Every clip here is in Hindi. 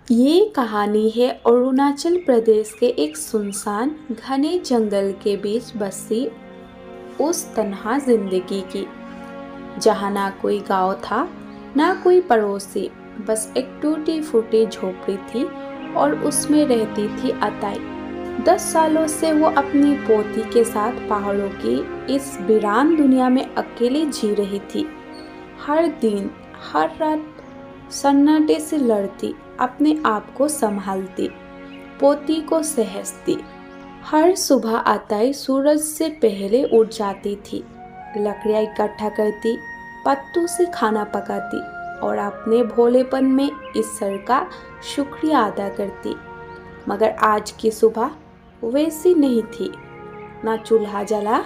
ये कहानी है अरुणाचल प्रदेश के एक सुनसान घने जंगल के बीच बसी उस तन्हा जिंदगी की, जहाँ ना कोई गांव था ना कोई पड़ोसी, बस एक टूटी फूटी झोपड़ी थी और उसमें रहती थी अताई। 10 सालों से वो अपनी पोती के साथ पहाड़ों की इस वीरान दुनिया में अकेली जी रही थी। हर दिन हर रात सन्नाटे से लड़ती, अपने आप को संभालती, पोती को सहजती। हर सुबह अताई सूरज से पहले उठ जाती थी, लकड़ियाँ इकट्ठा करती, पत्तों से खाना पकाती और अपने भोलेपन में ईश्वर का शुक्रिया अदा करती। मगर आज की सुबह वैसी नहीं थी। ना चूल्हा जला,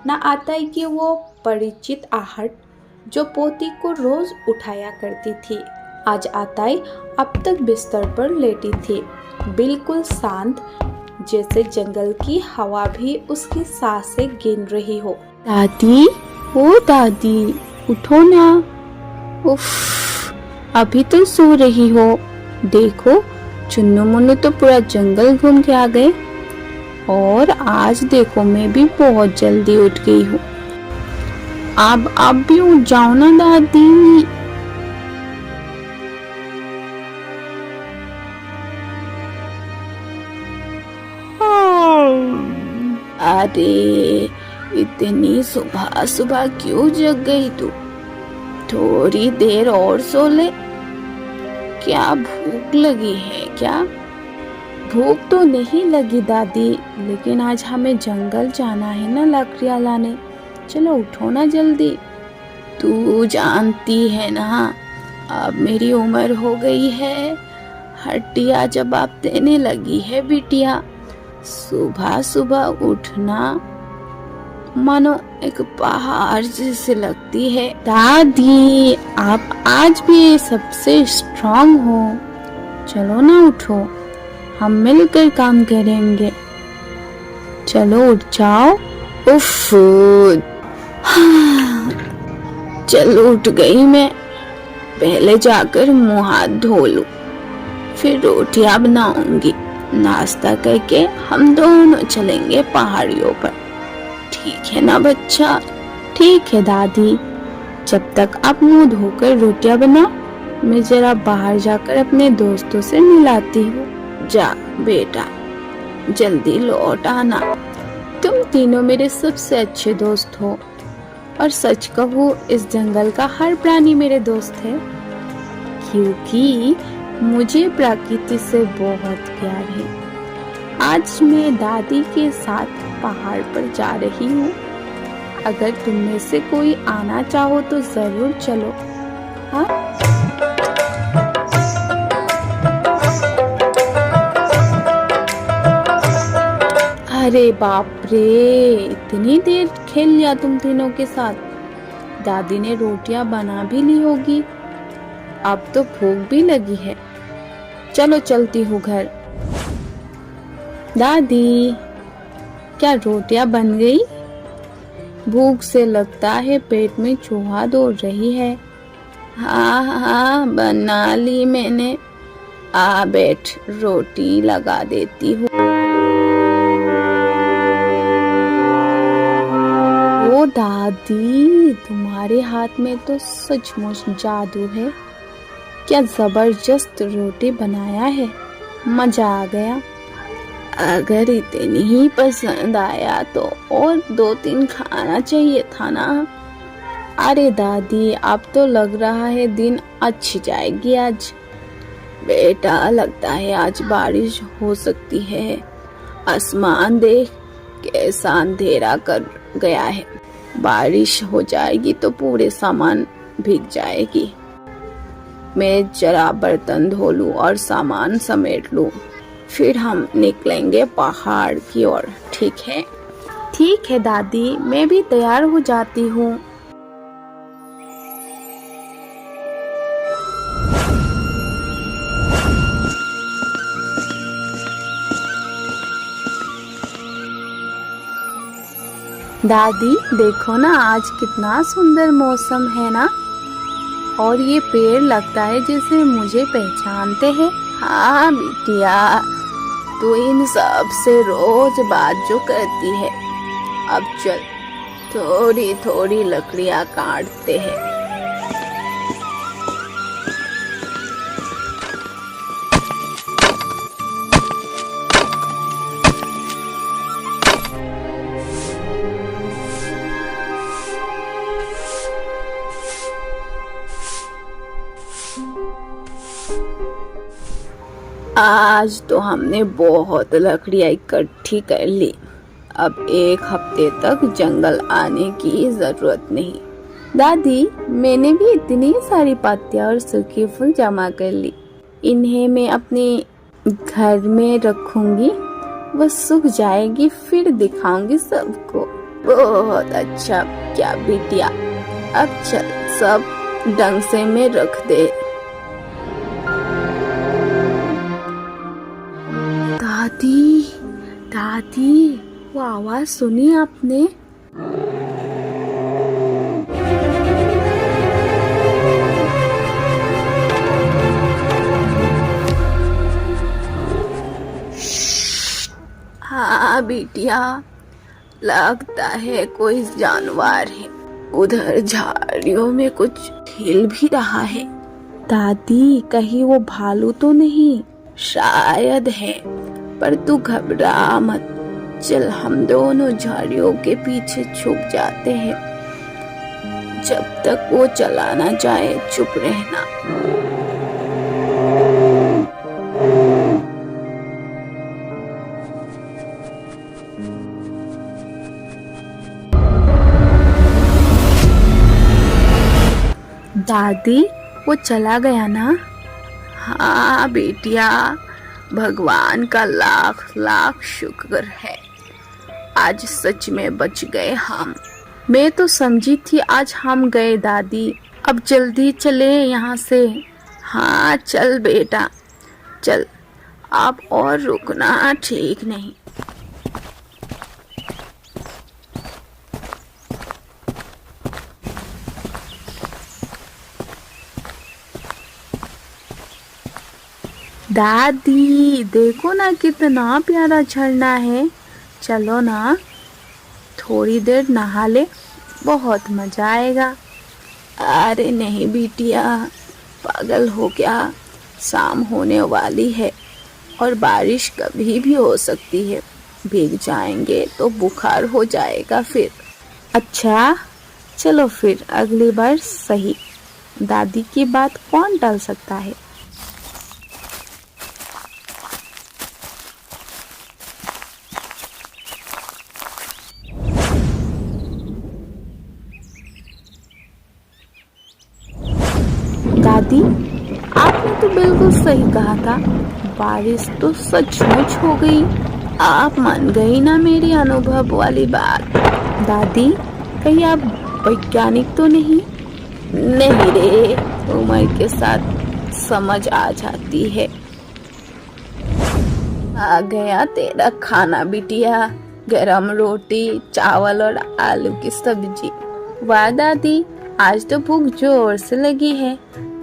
ना अताई की वो परिचित आहट जो पोती को रोज उठाया करती थी। आज अताई अब तक बिस्तर पर लेटी थी, बिल्कुल शांत, जैसे जंगल की हवा भी उसकी सांसें गिन रही हो। दादी, ओ दादी, उठो ना। उफ, अभी तो सो रही हो। देखो, चुन्नू मुन्नू तो पूरा जंगल घूम के आ गए और आज देखो मैं भी बहुत जल्दी उठ गई हूँ। अब भी उठ जाओ ना दादी। अरे, इतनी सुबह सुबह क्यों जग गई तू? थोड़ी देर और सो ले। क्या भूख लगी है क्या? भूख तो नहीं लगी दादी, लेकिन आज हमें जंगल जाना है ना लकड़ियाँ लाने। चलो उठो ना जल्दी। तू जानती है ना, अब मेरी उम्र हो गई है, हड्डियाँ जवाब देने लगी है बिटिया। सुबह सुबह उठना मानो एक पहाड़ जैसे लगती है। दादी, आप आज भी सबसे स्ट्रांग हो। चलो ना उठो, हम मिलकर काम करेंगे। चलो उठ जाओ। उफ, चल उठ गई मैं। पहले जाकर मुंह हाथ धो लूं, फिर रोटियां बनाऊंगी। नाश्ता करके हम दोनों चलेंगे पहाड़ियों पर। ठीक है ना बच्चा? ठीक है दादी। जब तक आप मुंह धोकर रोटियां बनाओ, मैं जरा बाहर जाकर अपने दोस्तों से मिलाती हूँ। जा बेटा, जल्दी लौट आना। तुम तीनों मेरे सबसे अच्छे दोस्त हो, और सच कहूँ इस जंगल का हर प्राणी मेरे दोस्त है, क्योंकि मुझे प्रकृति से बहुत प्यार है। आज मैं दादी के साथ पहाड़ पर जा रही हूँ। अगर तुम में से कोई आना चाहो तो जरूर चलो। हाँ? अरे बाप रे, इतनी देर खेल लिया तुम तीनों के साथ। दादी ने रोटियां बना भी ली होगी, अब तो भूख भी लगी है। चलो चलती हूँ घर। दादी, क्या रोटियां बन गई? भूख से लगता है पेट में चूहा दौड़ रही है। हाँ हाँ, बना ली मैंने। आ बैठ, रोटी लगा देती हूँ। ओ दादी, तुम्हारे हाथ में तो सचमुच जादू है। क्या जबरदस्त रोटी बनाया है, मजा आ गया। अगर इतनी ही पसंद आया तो और 2-3 खाना चाहिए था ना। अरे दादी, अब तो लग रहा है दिन अच्छी जाएगी आज। बेटा, लगता है आज बारिश हो सकती है। आसमान देख कैसा अंधेरा कर गया है। बारिश हो जाएगी तो पूरे सामान भीग जाएगी। मैं जरा बर्तन धो लूं और सामान समेट लूं, फिर हम निकलेंगे पहाड़ की ओर। ठीक है? ठीक है दादी, मैं भी तैयार हो जाती हूँ। दादी, देखो ना, आज कितना सुंदर मौसम है ना। और ये पेड़ लगता है जैसे मुझे पहचानते हैं। हाँ बिटिया, तू इन सब से रोज बात जो करती है। अब चल थोड़ी थोड़ी लकड़ियाँ काटते हैं। आज तो हमने बहुत लकड़ियाँ इकट्ठी कर ली। अब एक हफ्ते तक जंगल आने की जरूरत नहीं। दादी, मैंने भी इतनी सारी पत्तियाँ और सूखे फूल जमा कर ली। इन्हें मैं अपने घर में रखूंगी, वो सूख जाएगी फिर दिखाऊंगी सबको। बहुत अच्छा क्या बिटिया, अब चल सब ढंग से में रख दे। दादी, दादी, वो आवाज सुनी आपने? हाँ बिटिया, लगता है कोई जानवर है। उधर झाड़ियों में कुछ हिल भी रहा है। दादी, कहीं वो भालू तो नहीं? शायद है, पर तू घबरा मत। चल हम दोनों झाड़ियों के पीछे छुप जाते हैं। जब तक वो चला ना जाए चुप रहना। दादी, वो चला गया ना? हाँ बेटिया, भगवान का लाख लाख शुक्र है, आज सच में बच गए हम। मैं तो समझी थी आज हम गए दादी। अब जल्दी चले यहाँ से। हाँ चल बेटा चल, अब और रुकना ठीक नहीं। दादी, देखो ना कितना प्यारा झरना है। चलो ना, थोड़ी देर नहा ले, बहुत मजा आएगा। अरे नहीं बिटिया, पागल हो क्या? शाम होने वाली है और बारिश कभी भी हो सकती है। भीग जाएंगे तो बुखार हो जाएगा फिर। अच्छा, चलो फिर अगली बार सही। दादी की बात कौन टाल सकता है। दादी, आपने तो बिल्कुल सही कहा था, बारिश तो सचमुच हो गई। आप मान गई ना मेरी अनुभव वाली बात। दादी, कहीं आप वैज्ञानिक तो नहीं? नहीं रे, उम्र के साथ समझ आ जाती है। आ गया तेरा खाना बिटिया, गरम रोटी, चावल और आलू की सब्जी। वाह दादी, आज तो भूख जोर से लगी है।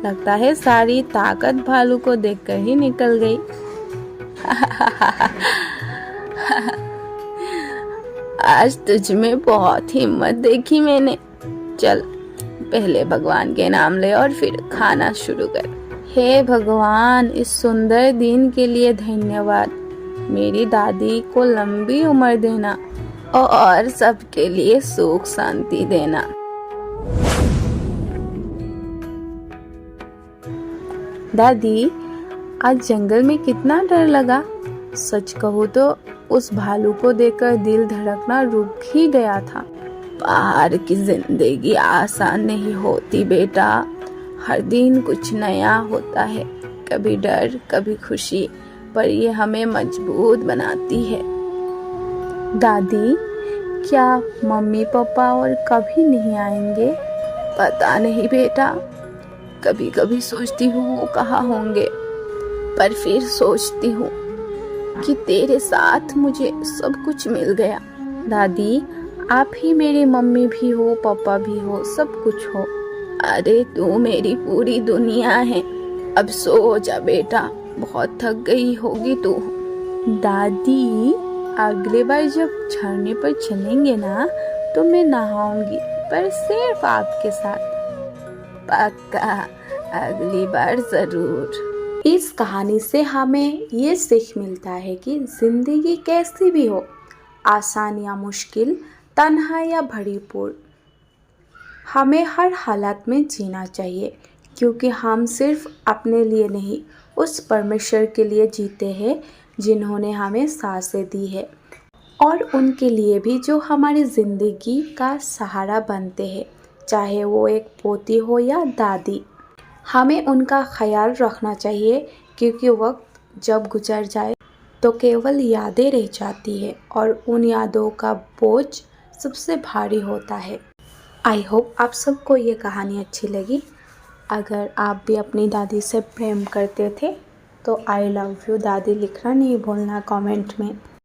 लगता है सारी ताकत भालू को देखकर ही निकल गई। आज तुझ में बहुत हिम्मत देखी मैंने। चल पहले भगवान के नाम ले और फिर खाना शुरू कर। हे भगवान, इस सुंदर दिन के लिए धन्यवाद। मेरी दादी को लंबी उम्र देना और सबके लिए सुख शांति देना। दादी, आज जंगल में कितना डर लगा। सच कहूँ तो उस भालू को देखकर दिल धड़कना रुक ही गया था। बाहर की जिंदगी आसान नहीं होती बेटा, हर दिन कुछ नया होता है। कभी डर, कभी खुशी, पर ये हमें मजबूत बनाती है। दादी, क्या मम्मी पापा और कभी नहीं आएंगे? पता नहीं बेटा, कभी कभी सोचती हूँ वो कहाँ होंगे, पर फिर सोचती हूँ कि तेरे साथ मुझे सब कुछ मिल गया। दादी, आप ही मेरी मम्मी भी हो, पापा भी हो, सब कुछ हो। अरे तू मेरी पूरी दुनिया है। अब सो जा बेटा, बहुत थक गई होगी तू। दादी, अगले बार जब झरने पर चलेंगे ना तो मैं नहाऊंगी, पर सिर्फ आपके साथ। पक्का, अगली बार जरूर। इस कहानी से हमें ये सीख मिलता है कि जिंदगी कैसी भी हो, आसान या मुश्किल, तन्हा या भरपूर, हमें हर हालत में जीना चाहिए, क्योंकि हम सिर्फ अपने लिए नहीं, उस परमेश्वर के लिए जीते हैं जिन्होंने हमें सांसें दी है, और उनके लिए भी जो हमारी ज़िंदगी का सहारा बनते हैं, चाहे वो एक पोती हो या दादी। हमें उनका ख्याल रखना चाहिए, क्योंकि वक्त जब गुजर जाए तो केवल यादें रह जाती है, और उन यादों का बोझ सबसे भारी होता है। आई होप आप सबको ये कहानी अच्छी लगी। अगर आप भी अपनी दादी से प्रेम करते थे तो आई लव यू दादी लिखना नहीं भूलना कमेंट में।